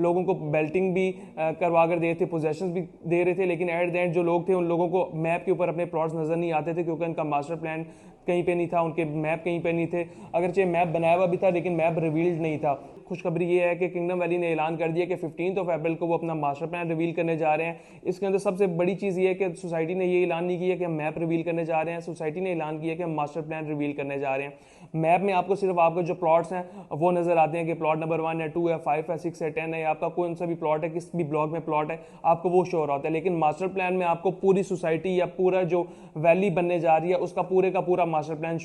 लोगों को बेल्टिंग भी करवा कर दे थे, पोजेशंस भी दे रहे थे, लेकिन एट द एंड जो लोग थे उन लोगों को मैप के ऊपर अपने प्लॉट्स नजर नहीं आते थे क्योंकि उनका मास्टर प्लान कहीं पे नहीं था, उनके मैप कहीं पे नहीं थे। अगरचे मैप बनाया हुआ भी था लेकिन मैप रिवील्ड नहीं था। खुशखबरी ये है कि किंगडम वैली ने ऐलान कर दिया कि 15 अप्रैल को वो अपना मास्टर प्लान रिवील करने जा रहे हैं। इसके अंदर सबसे बड़ी चीज़ ये है कि सोसाइटी ने ये ऐलान नहीं किया कि हम मैप रिवील करने जा रहे हैं, सोसाइटी ने ऐलान किया कि हम मास्टर प्लान रिवील करने जा रहे हैं। मैप में आपको सिर्फ आपके जो प्लॉट्स हैं वो नजर आते हैं कि प्लॉट नंबर 1 है, 2 है, 5 है, 6 है, 10 है, आपका कौन सा भी प्लॉट है, किस भी ब्लॉक में प्लॉट है, आपको वो शो हो रहा होता है। लेकिन मास्टर प्लान में आपको पूरी सोसाइटी या पूरा जो वैली बनने जा रही है उसका पूरे का पूरा मास्टर प्लान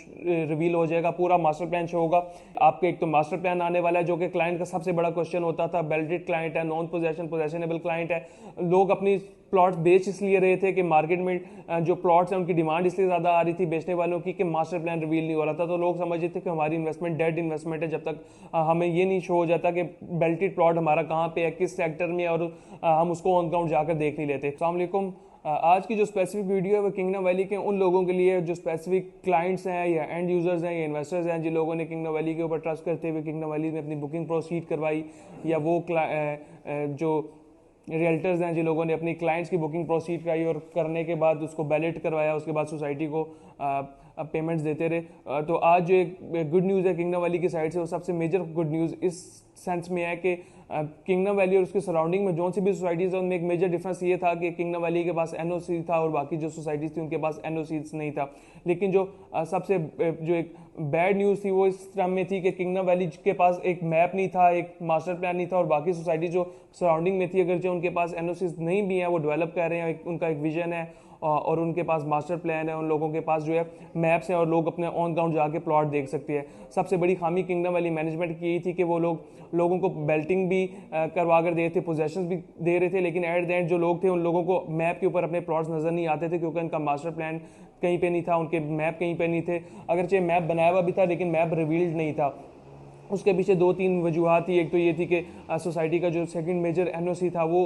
रिवील हो जाएगा, पूरा मास्टर प्लान शो होगा। आपके एक तो मास्टर प्लान आने वाला है जो कि क्लाइंट का सबसे बड़ा क्वेश्चन होता था, बेल्टेड क्लाइंट है, नॉन पोजेशनेबल क्लाइंट है। लोग अपनी प्लॉट बेच इसलिए रहे थे कि मार्केट में जो प्लॉट्स हैं उनकी डिमांड इसलिए ज्यादा आ रही थी बेचने वालों की कि मास्टर प्लान रिवील नहीं हो रहा था। तो लोग समझते थे कि हमारी इन्वेस्टमेंट डेड इन्वेस्टमेंट है जब तक हमें ये नहीं शो हो जाता कि बेल्टेड प्लॉट हमारा कहाँ पे है, किस सेक्टर में, और हम उसको ऑन ग्राउंड जाकर देख नहीं लेते। अस्सलाम वालेकुम। आज की जो स्पेसिफिक वीडियो है वो किंगडम वैली के उन लोगों के लिए जो स्पेसिफिक क्लाइंट्स हैं या एंड यूजर्स हैं या इन्वेस्टर्स हैं जिन लोगों ने किंगडम वैली के ऊपर ट्रस्ट करते हुए किंगडम वैली में अपनी बुकिंग प्रोसीड करवाई, या वो जो रियल्टर्स हैं जिन लोगों ने अपनी क्लाइंट्स की बुकिंग प्रोसीड कराई और करने के बाद उसको बैलेट करवाया, उसके बाद सोसाइटी को पेमेंट्स देते रहे। तो आज जो एक गुड न्यूज़ है किंगडम वैली की साइड से, वो सबसे मेजर गुड न्यूज़ इस सेंस में है कि किंगडम वैली और उसके सराउंडिंग में जो सी भी सोसाइटीज है उनमें एक मेजर डिफरेंस ये था कि किंगडम वैली के पास एनओसी था और बाकी जो सोसाइटीज थी उनके पास एनओसी नहीं था। लेकिन जो सबसे जो एक बैड न्यूज़ थी वो इस तरह में थी कि किंगडम वैली के पास एक मैप नहीं था, एक मास्टर प्लान नहीं था, और बाकी सोसाइटी जो सराउंडिंग में थी अगर जो उनके पास एनओसी नहीं भी है, वो डेवलप कर रहे हैं, उनका एक विजन है और उनके पास मास्टर प्लान है, उन लोगों के पास जो है मैप्स हैं और लोग अपने ऑन ग्राउंड जाके प्लॉट देख सकते हैं। सबसे बड़ी खामी किंगडम वैली मैनेजमेंट की यही थी कि वो लोगों को बेल्टिंग भी करवा कर दे थे, पोजेशंस भी दे रहे थे, लेकिन एट द एंड जो लोग थे उन लोगों को मैप के ऊपर अपने प्लॉट्स नजर नहीं आते थे क्योंकि उनका मास्टर प्लान कहीं पे नहीं था, उनके मैप कहीं पे नहीं थे। अगरचे मैप बनाया हुआ भी था लेकिन मैप रिवील्ड नहीं था। उसके पीछे 2-3 वजूहत थी। एक तो ये थी कि सोसाइटी का जो सेकंड मेजर एनओसी था वो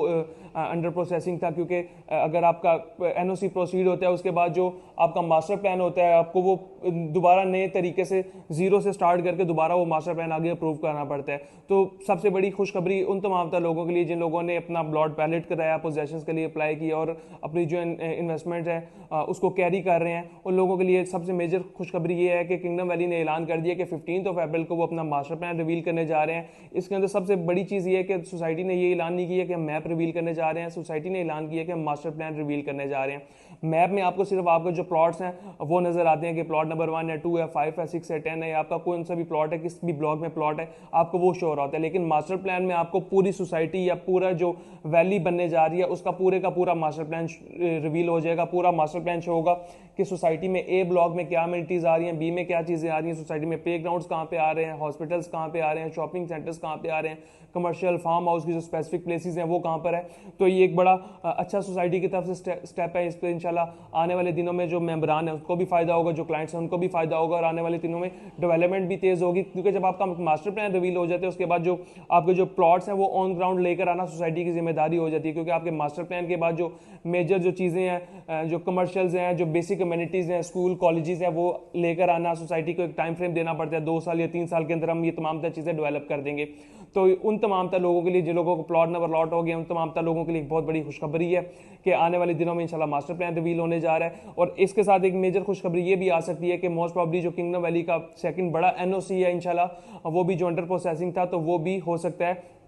अंडर प्रोसेसिंग था, क्योंकि अगर आपका एनओसी प्रोसीड होता है उसके बाद जो आपका मास्टर प्लान होता है आपको वो दोबारा नए तरीके से जीरो से स्टार्ट करके दोबारा वो मास्टर प्लान आगे अप्रूव करना पड़ता है। तो सबसे बड़ी खुशखबरी उन तमाम लोगों के लिए जिन लोगों ने अपना प्लॉट बैलेट कराया, पोजेशंस के लिए अप्लाई किया और अपनी जो इन्वेस्टमेंट है उसको कैरी कर रहे हैं, उन लोगों के लिए सबसे मेजर खुशखबरी ये है कि किंगडम वैली ने ऐलान कर दिया कि 15 अप्रैल को वो अपना मास्टर प्लान रिवील करने जा रहे हैं। इसके अंदर सबसे बड़ी चीज़ ये है कि सोसाइटी ने ये ऐलान नहीं किया कि हम मैप रिवील करने जा रहे हैं, सोसाइटी ने ऐलान किया कि हम मास्टर प्लान रिवील करने जा रहे हैं। मैप में आपको सिर्फ आपके जो प्लॉट्स हैं वो नजर आते हैं कि प्लॉट नंबर 1 है, 2 है, 5 है, 6 है, 10 है, आपका कौन सा भी प्लॉट है, किस भी ब्लॉक में प्लॉट है, आपको वो शो हो रहा होता है। लेकिन मास्टर प्लान में आपको पूरी सोसाइटी या पूरा जो वैली बनने जा रही है उसका पूरे का पूरा मास्टर प्लान रिवील हो जाएगा, पूरा मास्टर प्लान शो होगा कि सोसाइटी में ए ब्लॉक में क्या अमेनिटीज आ रही हैं, बी में क्या चीजें आ रही हैं, सोसाइटी में प्ले ग्राउंड कहाँ पे आ रहे हैं, हॉस्पिटल्स कहाँ पे आ रहे हैं, शॉपिंग सेंटर्स कहाँ पे आ रहे हैं, कमर्शियल फार्म हाउस की जो स्पेसिफिक प्लेसेस हैं वो कहाँ पर है। तो ये एक बड़ा अच्छा सोसाइटी की तरफ से स्टेप है। इस पर इंशाल्लाह आने वाले दिनों में जो मेंबरान है उसको भी फायदा होगा, जो क्लाइंट्स हैं उनको भी फायदा होगा, और आने वाले दिनों में डेवलपमेंट भी तेज होगी, क्योंकि जब आपका मास्टर प्लान रिवील हो जाते हैं उसके बाद जो आपके जो प्लॉट्स हैं वो ऑन ग्राउंड लेकर आना सोसाइटी की जिम्मेदारी हो जाती है, क्योंकि आपके मास्टर प्लान के बाद जो मेजर जो चीज़ें हैं, जो कमर्शियल्स हैं, जो बेसिक कम्युनिटीज़ हैं, स्कूल कॉलेजेस हैं, वो लेकर आना सोसाइटी को एक टाइम फ्रेम देना पड़ता है। 2 साल या 3 साल के अंदर हम ये तमाम चीज़ें डेवलप कर देंगे। तो उन तमाम लोगों के लिए जिन लोगों को प्लॉट नंबर लॉट हो गया उन तमाम लोगों के लिए एक बहुत बड़ी खुशखबरी है कि आने वाले दिनों में इंशाल्लाह मास्टर प्लान रिवील होने जा रहा है। और इसके साथ एक मेजर खुशखबरी ये भी आ सकती है कि मोस्ट प्रॉब्ली जो किंगडम वैली का सेकंड बड़ा एनओसी है इंशाल्लाह वो भी जो अंडर प्रोसेसिंग था तो वो भी हो सकता है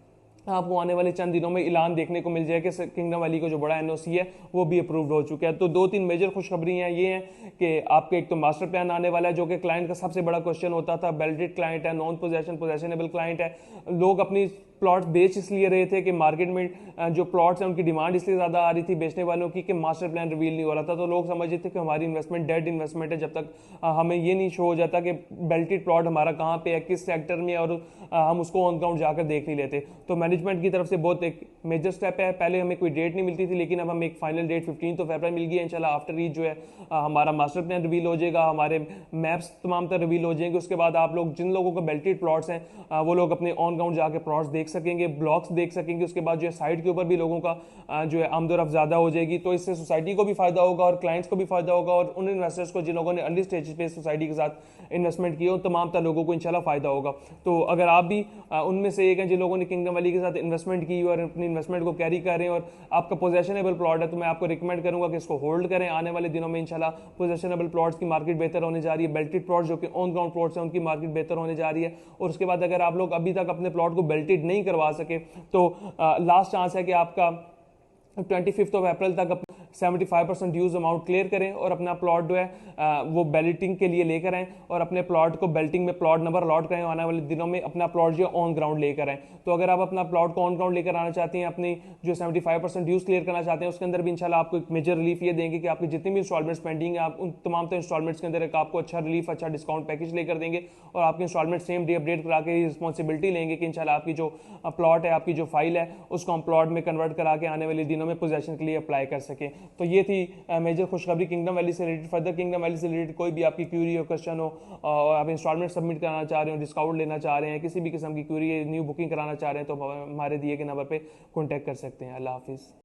आपको आने वाले चंद दिनों में ऐलान देखने को मिल जाएगा कि किंगडम वैली का जो बड़ा एनओसी है वो भी अप्रूव्ड हो चुका है। तो 2-3 मेजर खुशखबरियां ये हैं कि आपके एक तो मास्टर प्लान आने वाला है जो कि क्लाइंट का सबसे बड़ा क्वेश्चन होता था, बेल्टेड क्लाइंट है, नॉन पोजेशनेबल क्लाइंट है। लोग अपनी प्लॉट बेच इसलिए रहे थे कि मार्केट में जो प्लॉट्स हैं उनकी डिमांड इसलिए ज़्यादा आ रही थी बेचने वालों की कि मास्टर प्लान रिवील नहीं हो रहा था। तो लोग समझते थे कि हमारी इन्वेस्टमेंट डेड इन्वेस्टमेंट है जब तक हमें ये नहीं शो हो जाता कि बेल्टेड प्लॉट हमारा कहाँ पे है, किस सेक्टर में, और हम उसको ऑन ग्राउंड जाकर देख नहीं लेते। तो मैनेजमेंट की तरफ से बहुत एक मेजर स्टेप है। पहले हमें कोई डेट नहीं मिलती थी लेकिन अब हमें एक फाइनल डेट 15 अप्रैल मिल गई है। इंशाल्लाह आफ्टर ईद जो है हमारा मास्टर प्लान रिवील हो जाएगा, हमारे मैप्स तमाम तरह रिवील हो जाएंगे। उसके बाद आप लोग जिन लोगों को बेल्टेड प्लॉट्स हैं वो लोग अपने ऑन ग्राउंड जाकर प्लॉट्स देख सकेंगे, ब्लॉक्स देख सकेंगे, उसके बाद जो है साइट के ऊपर भी लोगों का जो है आमदोरफ्त ज़्यादा हो जाएगी। तो इससे सोसाइटी को भी फायदा होगा और क्लाइंट्स को भी फायदा होगा, और उन इन्वेस्टर्स को जिन लोगों ने अर्ली स्टेज पे सोसाइटी के साथ इन्वेस्टमेंट किया उन तमाम लोगों को इंशाल्लाह फायदा होगा। तो अगर आप भी उनमें से एक हैं जिन लोगों ने किंगडम वैली के साथ इन्वेस्टमेंट की और अपनी इन्वेस्टमेंट को कैरी कर रहे हैं और आपका पोजेशनेबल प्लॉट है, तो मैं आपको रिकमेंड करूंगा कि इसको होल्ड करें। आने वाले दिनों में इंशाल्लाह पोजेशनेबल प्लॉट्स की मार्केट बेहतर होने जा रही है, बेल्टेड प्लॉट जो कि ऑन ग्राउंड प्लॉट्स हैं उनकी मार्केट बेहतर होने जा रही है। और उसके बाद अगर आप लोग अभी तक अपने प्लॉट को बेल्टेड नहीं करवा सके तो लास्ट चांस है कि आपका 25 अप्रैल तक 75% ड्यूज अमाउंट क्लियर करें और अपना प्लॉट जो है वो बेल्टिंग के लिए लेकर आएं और अपने प्लॉट को बेल्टिंग में प्लॉट नंबर अलॉट करें। आने वाले दिनों में अपना प्लॉट जो ऑन ग्राउंड लेकर आएं। तो अगर आप अपना प्लॉट को ऑन ग्राउंड लेकर आना चाहते हैं, अपनी जो 75% ड्यूज क्लियर करना चाहते हैं, उसके अंदर भी इंशाल्लाह आपको एक मेजर रिलीफ ये देंगे कि आपकी जितनी भी इंस्टॉलमेंट्स पेंडिंग है आप उन तमाम इंस्टॉलमेंट्स के अंदर एक आपको अच्छा रिलीफ, अच्छा डिस्काउंट पैकेज लेकर देंगे और आपकी इंस्टॉलमेंट सेम डे अपडेट करा के रिस्पॉन्सिबिलिटी लेंगे कि इंशाल्लाह आपकी जो प्लॉट है, आपकी जो फाइल है, उसको हम प्लॉट में कन्वर्ट करा के आने वाले दिनों में पोजेशन के लिए अप्लाई कर सकें। तो ये थी मेजर खुशखबरी किंगडम वैली से रिलेटेड। फर्दर किंगडम वैली से रिलेटेड कोई भी आपकी क्यूरी हो, क्वेश्चन हो और आप इंस्टॉलमेंट सबमिट कराना चाह रहे हो, डिस्काउंट लेना चाह रहे हैं, किसी भी किस्म की क्यूरी, न्यू बुकिंग कराना चाह रहे हैं, तो हमारे दिए गए नंबर पे कॉन्टैक्ट कर सकते हैं। अल्लाह हाफिज़।